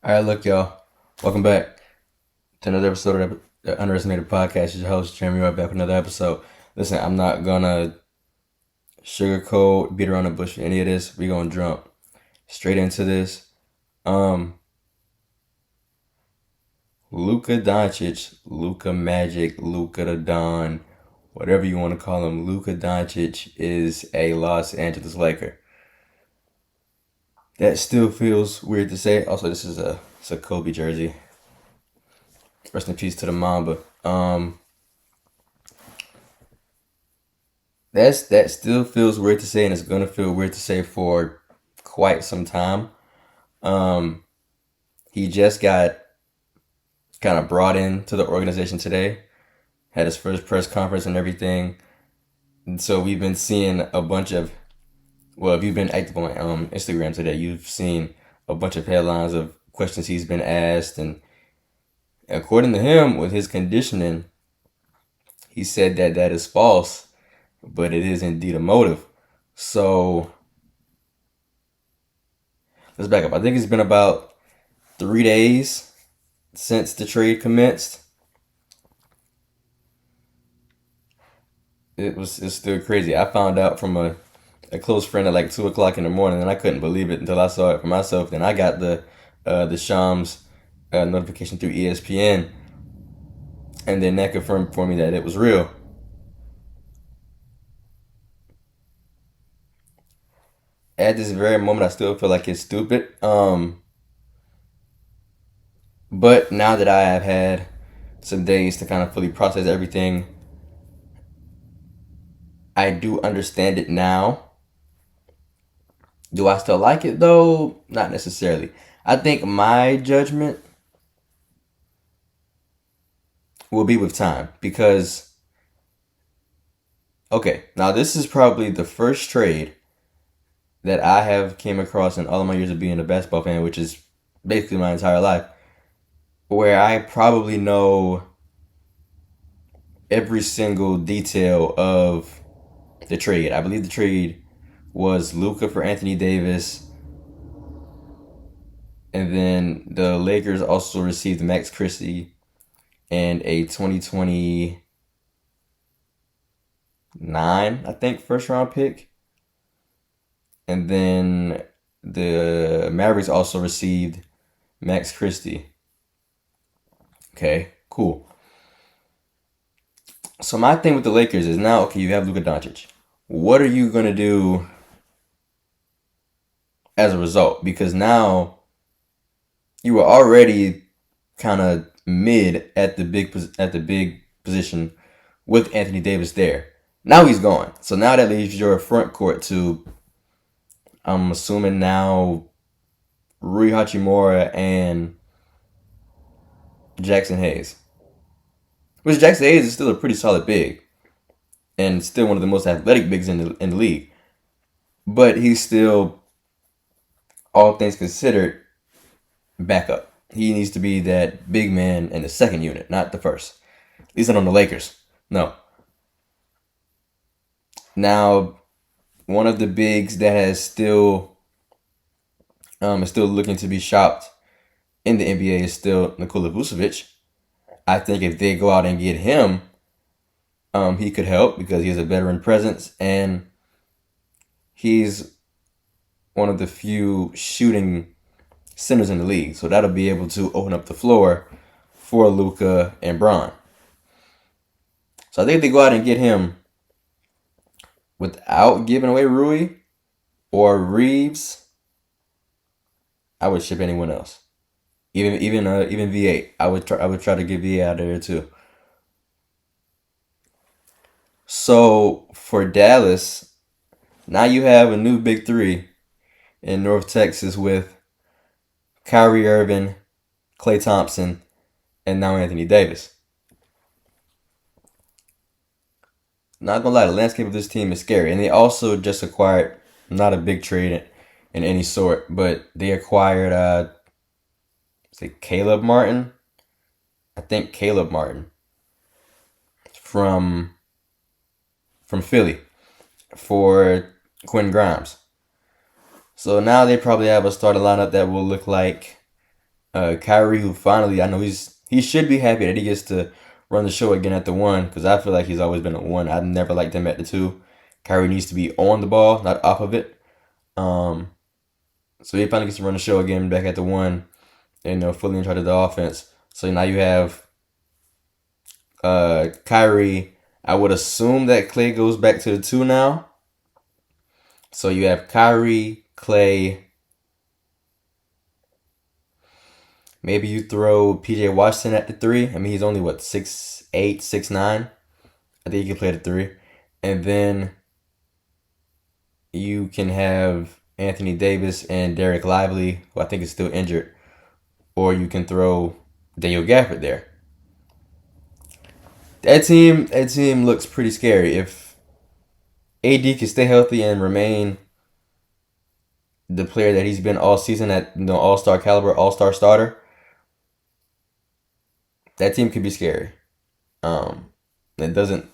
All right, look, y'all. Welcome back to another episode of the Underestimated Podcast. It's your host, Jeremy, right back with another episode. Listen, I'm not gonna sugarcoat, beat around the bush for any of this. We're gonna jump straight into this. Um, Luka Doncic, Luka Magic, Luka the Don, whatever you want to call him, Luka Doncic is a Los Angeles Laker. That still feels weird to say. Also, this is a Kobe jersey. Rest in peace to the Mamba. That still feels weird to say, and it's gonna feel weird to say for quite some time. Um, he just got kind of brought into the organization today, had his first press conference and everything. And so we've been seeing a bunch of, well, if you've been active on Instagram today, you've seen a bunch of headlines of questions he's been asked, and according to him, with his conditioning, he said that that is false, but it is indeed a motive. So let's back up. I think it's been about 3 days since the trade commenced. It's still crazy. I found out from a close friend at like 2 o'clock in the morning, and I couldn't believe it until I saw it for myself. Then I got the Shams notification through ESPN, and then that confirmed for me that it was real. At this very moment, I still feel like it's stupid. But now that I have had some days to kind of fully process everything, I do understand it now. Do I still like it though? Not necessarily. I think my judgment will be with time because okay, now this is probably the first trade that I have came across in all of my years of being a basketball fan, which is basically my entire life, where I probably know every single detail of the trade. I believe the trade was Luka for Anthony Davis, and then the Lakers also received Max Christie and a 2029, I think, first round pick. And then the Mavericks also received Max Christie. Okay, cool. So my thing with the Lakers is now, okay, you have Luka Doncic. What are you gonna do as a result? Because now you were already kind of mid at the big position with Anthony Davis there. Now he's gone. So now that leaves your front court to, I'm assuming now, Rui Hachimura and Jackson Hayes. Which Jackson Hayes is still a pretty solid big and still one of the most athletic bigs in the league. But he's still, all things considered, backup. He needs to be that big man in the second unit, not the first. At least not on the Lakers. No. Now, one of the bigs that has still is still looking to be shopped in the NBA is still Nikola Vucevic. I think if they go out and get him, he could help because he has a veteran presence and he's one of the few shooting centers in the league. So that'll be able to open up the floor for Luka and Bron. So I think if they go out and get him without giving away Rui or Reeves, I would ship anyone else. Even V8. I would try to get V8 out of there too. So for Dallas, now you have a new big three in North Texas with Kyrie Irving, Klay Thompson, and now Anthony Davis. Not gonna lie, the landscape of this team is scary, and they also just acquired not a big trade in any sort, but they acquired is it Caleb Martin? I think Caleb Martin from from Philly for Quinn Grimes. So now they probably have a starting lineup that will look like Kyrie, who finally, I know he should be happy that he gets to run the show again at the one, because I feel like he's always been a one. I've never liked him at the two. Kyrie needs to be on the ball, not off of it. Um, so he finally gets to run the show again back at the one, and fully in charge of the offense. So now you have Kyrie. I would assume that Clay goes back to the two now. So you have Kyrie, Clay. Maybe you throw PJ Washington at the three. I mean, he's only what 6'8", 6'9". I think he can play the three, and then you can have Anthony Davis and Derek Lively, who I think is still injured, or you can throw Daniel Gafford there. That team looks pretty scary. If AD can stay healthy and remain the player that he's been all season at All-Star caliber, All-Star starter, that team could be scary. It doesn't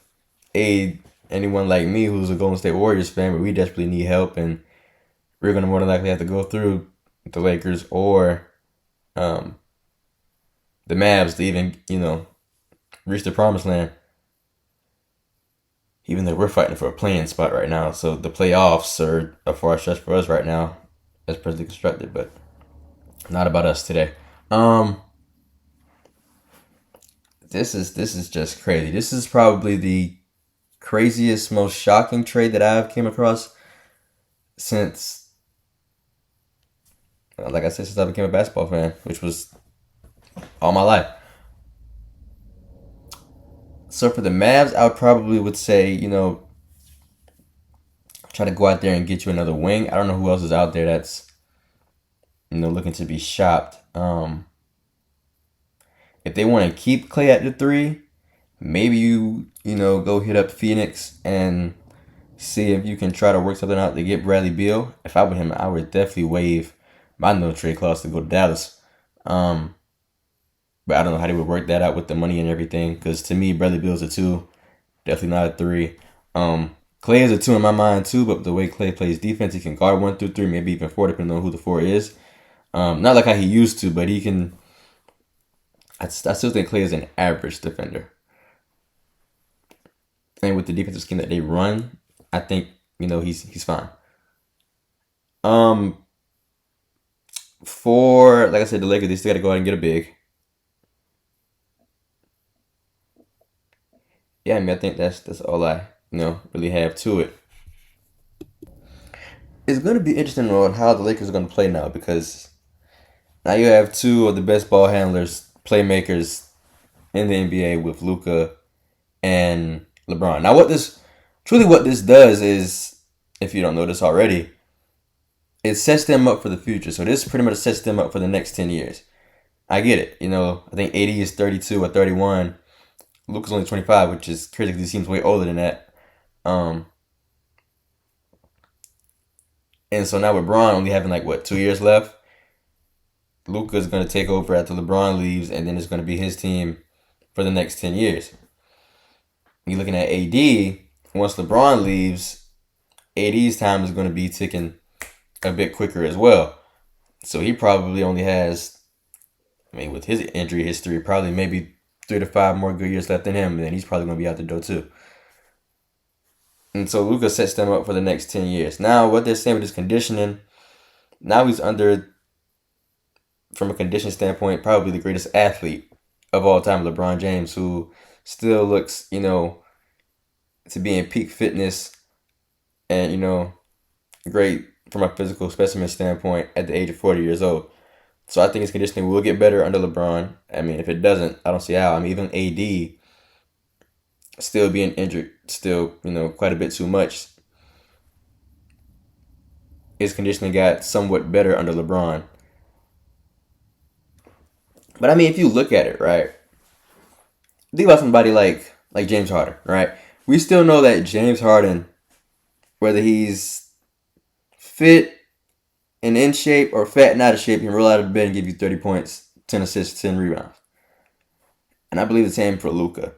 aid anyone like me who's a Golden State Warriors fan, but we desperately need help, and we're going to more than likely have to go through the Lakers or the Mavs to even, reach the promised land. Even though we're fighting for a playing spot right now, so the playoffs are a far stretch for us right now, as presently constructed, but not about us today. This is just crazy. This is probably the craziest, most shocking trade that I've came across since, like I said, since I became a basketball fan, which was all my life. So for the Mavs, I would say, try to go out there and get you another wing. I don't know who else is out there that's, looking to be shopped. If they want to keep Clay at the three, maybe you go hit up Phoenix and see if you can try to work something out to get Bradley Beal. If I were him, I would definitely waive my no trade clause to go to Dallas. But I don't know how they would work that out with the money and everything. Because to me, Bradley Beal's a two, definitely not a three. Clay is a two in my mind too, but the way Clay plays defense, he can guard 1 through 3, maybe even 4, depending on who the 4 is. Not like how he used to, but he can. I still think Clay is an average defender. And with the defensive scheme that they run, I think he's fine. For like I said, the Lakers, they still got to go out and get a big. Yeah, I mean, I think that's all I really have to it. It's going to be interesting on how the Lakers are going to play now, because now you have two of the best ball handlers, playmakers in the NBA with Luka and LeBron. Now, what this does is, if you don't know this already, it sets them up for the future. So this pretty much sets them up for the next 10 years. I get it. I think AD is 32 or 31. Luka's only 25, which is crazy because he seems way older than that. And so now with LeBron only having 2 years left, Luka's going to take over after LeBron leaves, and then it's going to be his team for the next 10 years. You're looking at AD, once LeBron leaves, AD's time is going to be ticking a bit quicker as well. So he probably only has, with his injury history, probably maybe 3 to 5 more good years left in him, and then he's probably going to be out the door too. And so Luka sets them up for the next 10 years. Now, what they're saying with his conditioning, now he's under, from a condition standpoint, probably the greatest athlete of all time, LeBron James, who still looks, to be in peak fitness and, great from a physical specimen standpoint at the age of 40 years old. So I think his conditioning will get better under LeBron. I mean, if it doesn't, I don't see how. I mean, even AD still being injured, still, quite a bit too much. His conditioning got somewhat better under LeBron. But I mean, if you look at it, right, think about somebody like James Harden, right? We still know that James Harden, whether he's fit and in shape or fat and out of shape, he can roll out of bed and give you 30 points, 10 assists, 10 rebounds. And I believe the same for Luka.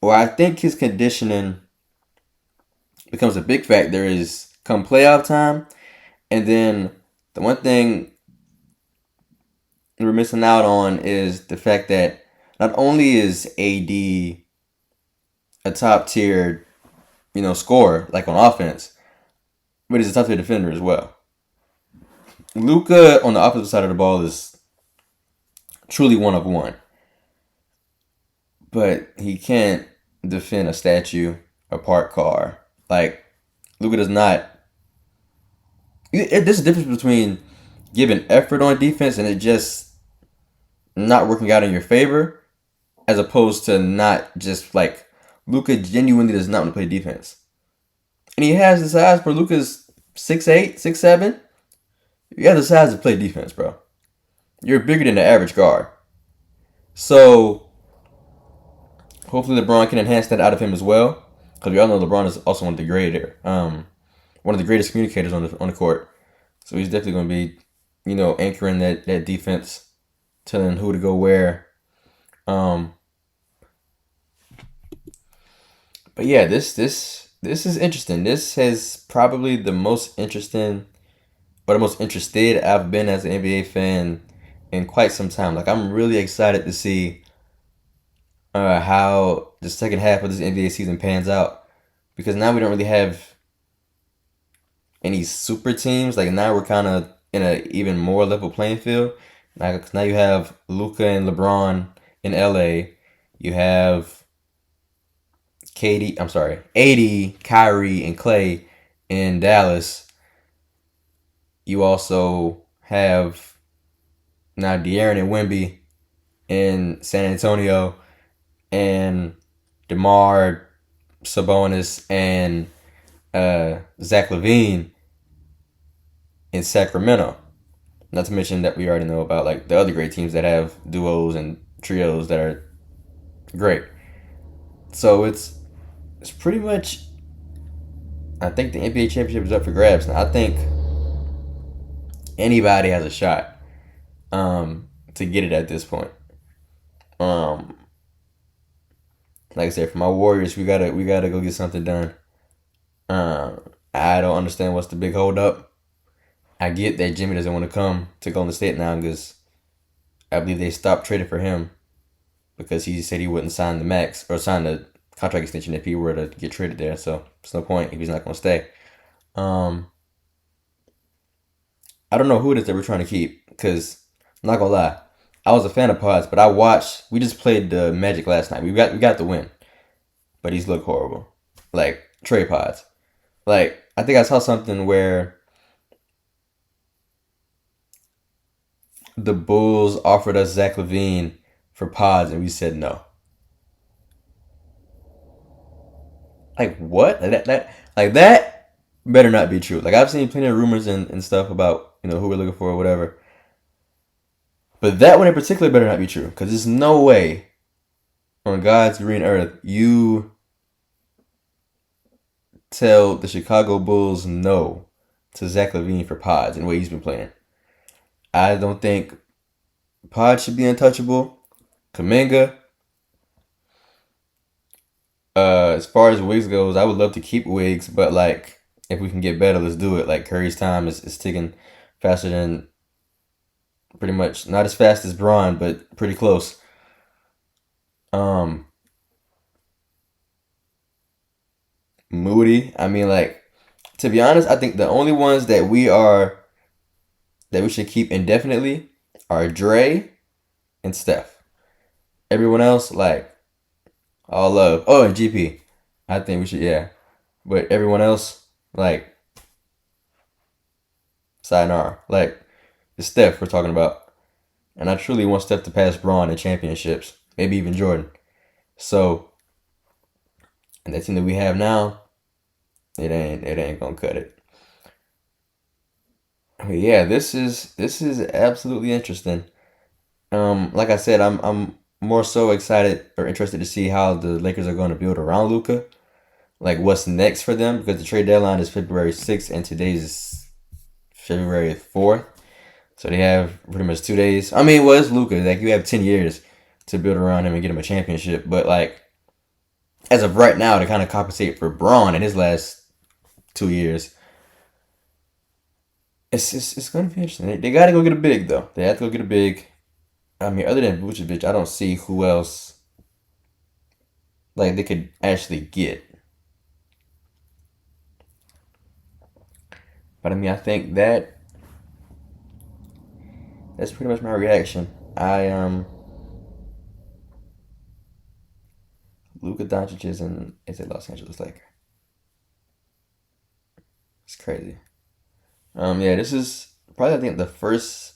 Well, I think his conditioning becomes a big factor is come playoff time. And then the one thing we're missing out on is the fact that not only is AD a top tier, scorer like on offense, but he's a top tier defender as well. Luka on the opposite side of the ball is truly one of one, but he can't defend a statue, a parked car. Like Luka does not. There's a difference between giving effort on defense and it just not working out in your favor, as opposed to not just like Luka genuinely does not want to play defense, and he has the size. For Luka's 6'8", 6'7". You have the size to play defense, bro. You're bigger than the average guard. So hopefully LeBron can enhance that out of him as well, because we all know LeBron is also one of the greatest communicators on the court. So he's definitely going to be, anchoring that defense, telling who to go where. Um, but yeah, this is interesting. This is probably the most interesting or the most interested I've been as an NBA fan in quite some time. Like I'm really excited to see how the second half of this NBA season pans out, because now we don't really have any super teams. Like now we're kind of in a even more level playing field. Now you have Luka and LeBron in LA. You have AD, Kyrie, and Clay in Dallas. You also have now De'Aaron and Wemby in San Antonio, and DeMar, Sabonis, and Zach LaVine in Sacramento. Not to mention that we already know about like the other great teams that have duos and trios that are great. So it's pretty much. I think the NBA championship is up for grabs now. I think anybody has a shot to get it at this point. Um, like I said, for my Warriors, we gotta go get something done. Uh, I don't understand what's the big hold up. I get that Jimmy doesn't want to come to Golden State now because I believe they stopped trading for him because he said he wouldn't sign the max or sign the contract extension if he were to get traded there. So there's no point if he's not going to stay. Um, I don't know who it is that we're trying to keep because I'm not gonna lie, I was a fan of Pods, but I watched. We just played the Magic last night. We got the win, but he's looked horrible. Like Trey Pods. Like I think I saw something where the Bulls offered us Zach LaVine for Pods, and we said no. Like what? Like that better not be true. Like I've seen plenty of rumors and stuff about who we're looking for or whatever, but that one in particular better not be true because there's no way on God's green earth you tell the Chicago Bulls no to Zach LaVine for Pods and the way he's been playing. I don't think Pods should be untouchable. Kaminga. As far as Wiggs goes, I would love to keep Wiggs, but like if we can get better, let's do it. Like Curry's time is ticking faster than pretty much not as fast as Braun, but pretty close. Um, Moody. I mean, like to be honest, I think the only ones that we should keep indefinitely are Dre and Steph. Everyone else, like all love. Oh, and GP. I think we should, yeah. But everyone else, like sayonara. Like it's Steph we're talking about, and I truly want Steph to pass Braun in championships, maybe even Jordan. So, and that team that we have now, it ain't gonna cut it. But yeah, this is absolutely interesting. Like I said, I'm more so excited or interested to see how the Lakers are going to build around Luka. Like what's next for them because the trade deadline is February 6th and today's is February 4th. So they have pretty much 2 days. I mean, well, it's Luka. Like you have 10 years to build around him and get him a championship. But like as of right now, to kind of compensate for Braun in his last 2 years, it's going to be interesting. They got to go get a big though. They have to go get a big. I mean, other than Vucevic, I don't see who else like they could actually get. But I mean, I think that's pretty much my reaction. I Luka Doncic is a Los Angeles Laker. It's crazy. Yeah, this is probably I think the first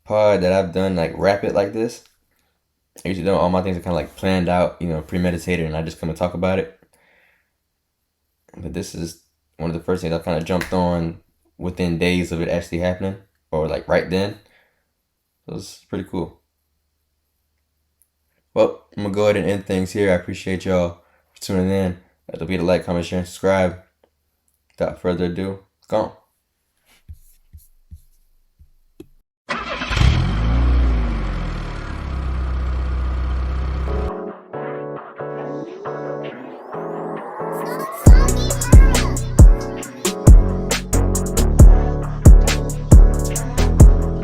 pod that I've done like rapid like this. I usually do all my things are kind of like planned out, premeditated, and I just come and talk about it. But this is one of the first things I kind of jumped on within days of it actually happening, or like right then. So it was pretty cool. Well, I'm gonna go ahead and end things here. I appreciate y'all for tuning in. Don't forget to like, comment, share, and subscribe. Without further ado, gone.